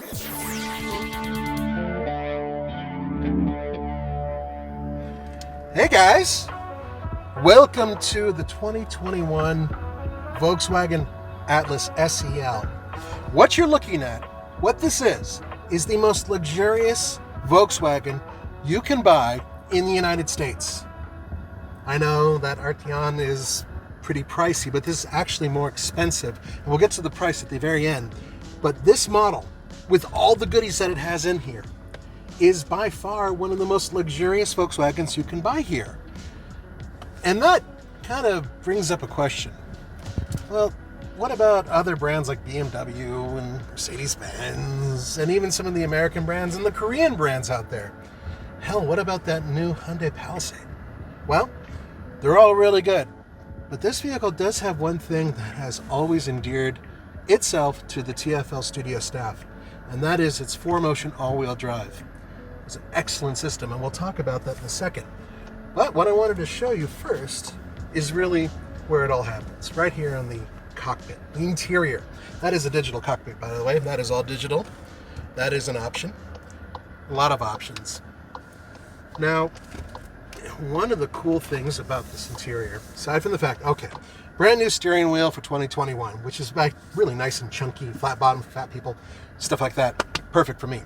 Hey guys, welcome to the 2021 Volkswagen Atlas SEL. What you're looking at, what this is the most luxurious Volkswagen you can buy in the United States. I know that Arteon is pretty pricey, but this is actually more expensive. And we'll get to the price at the very end. But this model, with all the goodies that it has in here, is by far one of the most luxurious Volkswagens you can buy here. And that kind of brings up a question. Well, what about other brands like BMW and Mercedes-Benz and even some of the American brands and the Korean brands out there? Hell, what about that new Hyundai Palisade? Well, they're all really good. But this vehicle does have one thing that has always endeared itself to the TFL studio staff, and that is its 4Motion all-wheel drive. It's an excellent system, and we'll talk about that in a second. But what I wanted to show you first is really where it all happens, right here on the cockpit, the interior. That is a digital cockpit, by the way. That is all digital. That is an option. A lot of options. Now, one of the cool things about this interior, aside from the fact, okay, brand new steering wheel for 2021, which is like really nice and chunky, flat bottom for fat people, stuff like that. Perfect for me.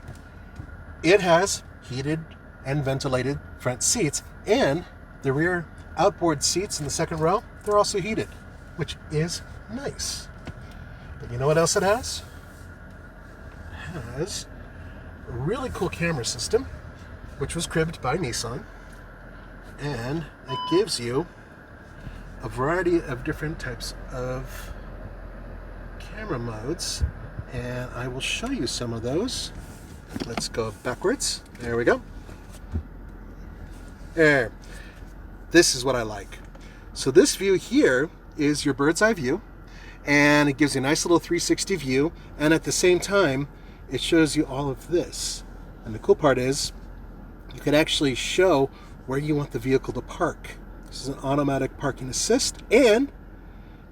It has heated and ventilated front seats, and the rear outboard seats in the second row, they're also heated, which is nice. But you know what else it has? It has a really cool camera system, which was cribbed by Nissan, and it gives you a variety of different types of camera modes, and I will show you some of those. Let's go backwards. There we go. There. This is what I like. So this view here is your bird's eye view, and it gives you a nice little 360 view, and at the same time it shows you all of this. And the cool part is you can actually show where you want the vehicle to park. This is an automatic parking assist, and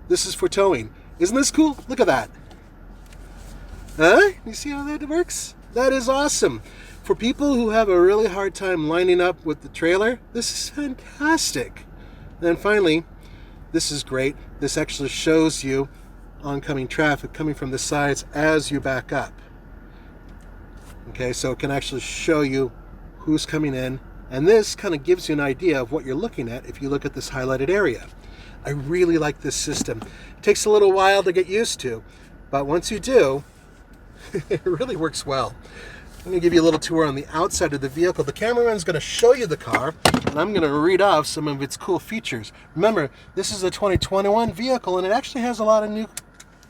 this is for towing. Isn't this cool? Look at that. Huh? You see how that works? That is awesome. For people who have a really hard time lining up with the trailer, this is fantastic. Then finally, this is great. This actually shows you oncoming traffic coming from the sides as you back up. Okay, so it can actually show you who's coming in, and this kind of gives you an idea of what you're looking at if you look at this highlighted area. I really like this system. It takes a little while to get used to, but once you do, it really works well. I'm going to give you a little tour on the outside of the vehicle. The cameraman's going to show you the car, and I'm going to read off some of its cool features. Remember, this is a 2021 vehicle, and it actually has a lot of new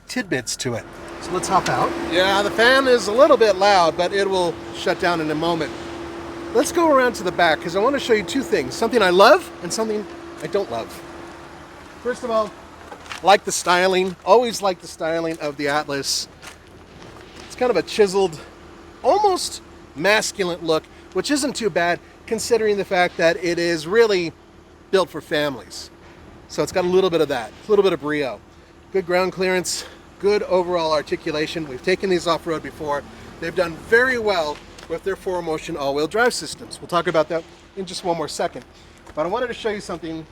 tidbits to it. So let's hop out. Yeah, the fan is a little bit loud, but it will shut down in a moment. Let's go around to the back, because I want to show you two things. Something I love and something I don't love. First of all, like the styling. Always like the styling of the Atlas. It's kind of a chiseled, almost masculine look, which isn't too bad considering the fact that it is really built for families. So it's got a little bit of that, a little bit of brio. Good ground clearance, good overall articulation. We've taken these off-road before. They've done very well with their 4Motion all-wheel drive systems. We'll talk about that in just one more second. But I wanted to show you something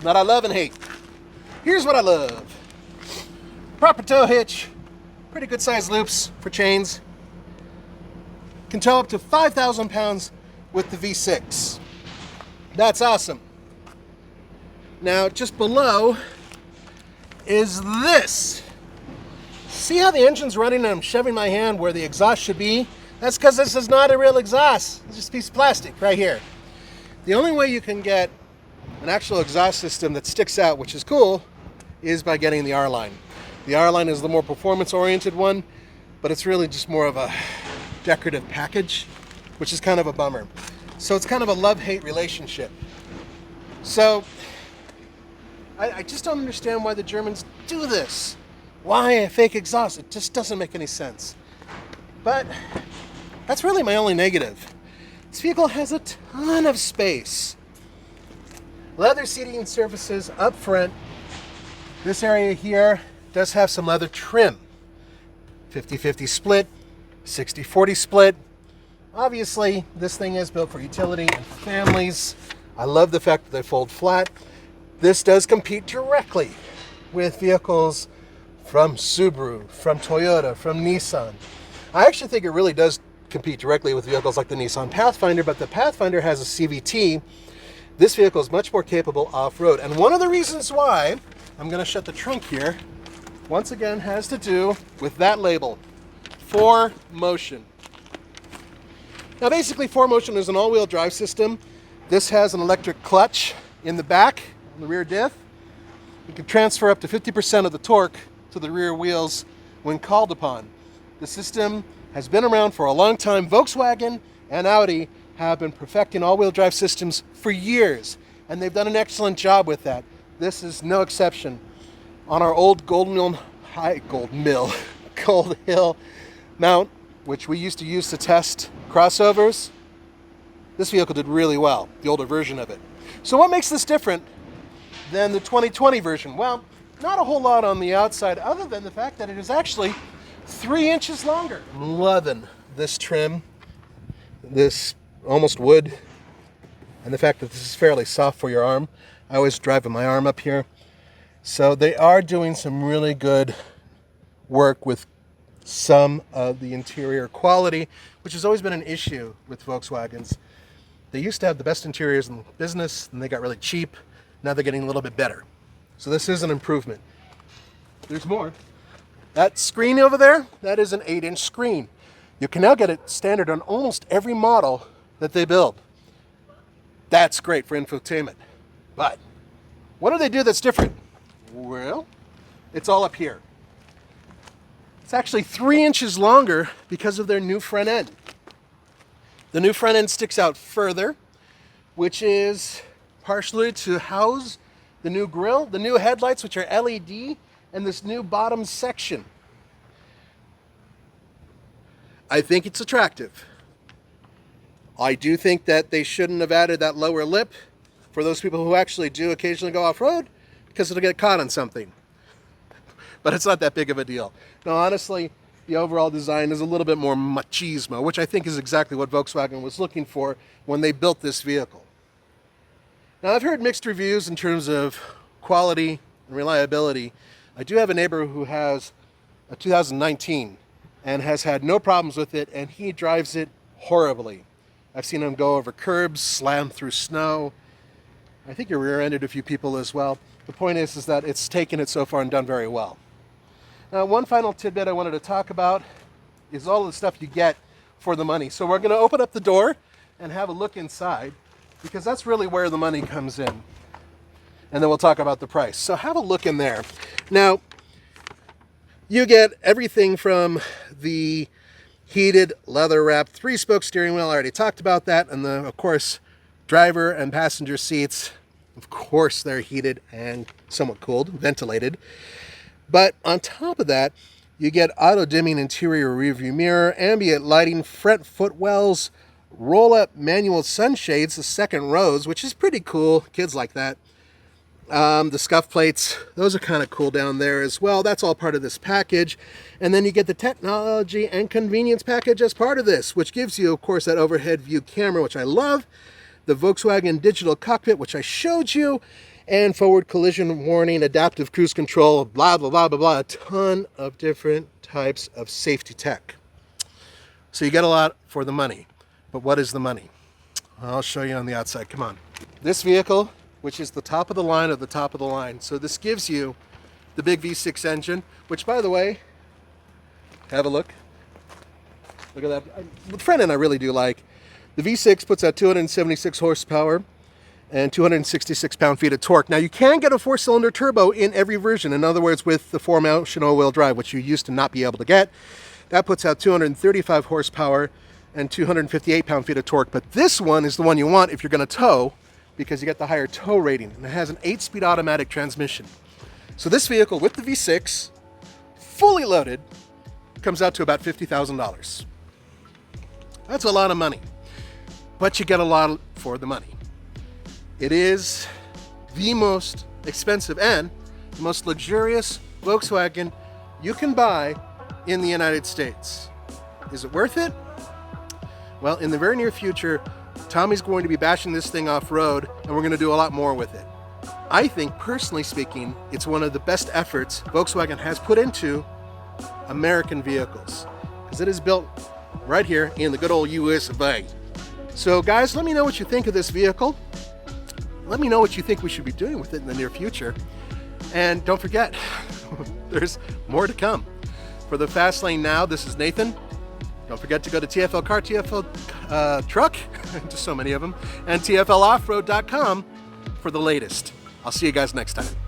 that I love and hate. Here's what I love. Proper tow hitch, pretty good sized loops for chains. Can tow up to 5,000 pounds with the V6. That's awesome. Now just below is this. See how the engine's running and I'm shoving my hand where the exhaust should be? That's because this is not a real exhaust. It's just a piece of plastic right here. The only way you can get an actual exhaust system that sticks out, which is cool, is by getting the R-Line. The R-Line is the more performance-oriented one, but it's really just more of a decorative package, which is kind of a bummer. So it's kind of a love-hate relationship. So I just don't understand why the Germans do this. Why a fake exhaust? It just doesn't make any sense. But that's really my only negative. This vehicle has a ton of space. Leather seating surfaces up front. This area here does have some leather trim. 50-50 split. 60-40 split. Obviously, this thing is built for utility and families. I love the fact that they fold flat. This does compete directly with vehicles from Subaru, from Toyota, from Nissan. I actually think it really does compete directly with vehicles like the Nissan Pathfinder, but the Pathfinder has a CVT. This vehicle is much more capable off-road. And one of the reasons why, I'm going to shut the trunk here, once again has to do with that label, 4Motion. Now basically 4Motion is an all-wheel drive system. This has an electric clutch in the back, in the rear diff. You can transfer up to 50% of the torque to the rear wheels when called upon. The system has been around for a long time. Volkswagen and Audi have been perfecting all-wheel drive systems for years, and they've done an excellent job with that. This is no exception. On our old Gold Hill mount, which we used to use to test crossovers, this vehicle did really well, the older version of it. So what makes this different than the 2020 version? Well, not a whole lot on the outside, other than the fact that it is actually 3 inches longer. I'm loving this trim, this almost wood, and the fact that this is fairly soft for your arm. I always drive with my arm up here. So they are doing some really good work with some of the interior quality, which has always been an issue with Volkswagens. They used to have the best interiors in the business, and they got really cheap. Now they're getting a little bit better. So this is an improvement. There's more. That screen over there, that is an 8-inch screen. You can now get it standard on almost every model that they build. That's great for infotainment. But what do they do that's different? Well, it's all up here. It's actually 3 inches longer because of their new front end. The new front end sticks out further, which is partially to house the new grille, the new headlights, which are LED, and this new bottom section. I think it's attractive. I do think that they shouldn't have added that lower lip for those people who actually do occasionally go off-road, because it'll get caught on something. But it's not that big of a deal. No, honestly, the overall design is a little bit more machismo, which I think is exactly what Volkswagen was looking for when they built this vehicle. Now, I've heard mixed reviews in terms of quality and reliability. I do have a neighbor who has a 2019 and has had no problems with it, and he drives it horribly. I've seen him go over curbs, slam through snow. I think he rear-ended a few people as well. The point is that it's taken it so far and done very well. Now, one final tidbit I wanted to talk about is all the stuff you get for the money. So we're going to open up the door and have a look inside, because that's really where the money comes in. And then we'll talk about the price. So have a look in there. Now, you get everything from the heated leather-wrapped 3-spoke steering wheel. I already talked about that. And the, of course, driver and passenger seats. Of course, they're heated and somewhat cooled, ventilated. But on top of that, you get auto-dimming interior rearview mirror, ambient lighting, front footwells, roll-up manual sunshades, the second rows, which is pretty cool. Kids like that. The scuff plates, those are kind of cool down there as well. That's all part of this package. And then you get the technology and convenience package as part of this, which gives you, of course, that overhead view camera, which I love, the Volkswagen digital cockpit, which I showed you, and forward collision warning, adaptive cruise control, blah, blah, blah, blah, blah, a ton of different types of safety tech. So you get a lot for the money. But what is the money? I'll show you on the outside. Come on. This vehicle, which is the top of the line of the top of the line. So this gives you the big V6 engine, which, by the way, have a look. Look at that. The front end I really do like. The V6 puts out 276 horsepower and 266 pound-feet of torque. Now, you can get a 4-cylinder turbo in every version. In other words, with the 4Motion all-wheel drive, which you used to not be able to get. That puts out 235 horsepower and 258 pound-feet of torque. But this one is the one you want if you're going to tow, because you get the higher tow rating. And it has an 8-speed automatic transmission. So this vehicle with the V6, fully loaded, comes out to about $50,000. That's a lot of money. But you get a lot for the money. It is the most expensive and the most luxurious Volkswagen you can buy in the United States. Is it worth it? Well, in the very near future, Tommy's going to be bashing this thing off-road, and we're going to do a lot more with it. I think, personally speaking, it's one of the best efforts Volkswagen has put into American vehicles, because it is built right here in the good old US of A. So guys, let me know what you think of this vehicle. Let me know what you think we should be doing with it in the near future. And don't forget, there's more to come. For the Fast Lane Now, this is Nathan. Don't forget to go to TFL Car, TFL Truck, just so many of them, and TFLoffroad.com for the latest. I'll see you guys next time.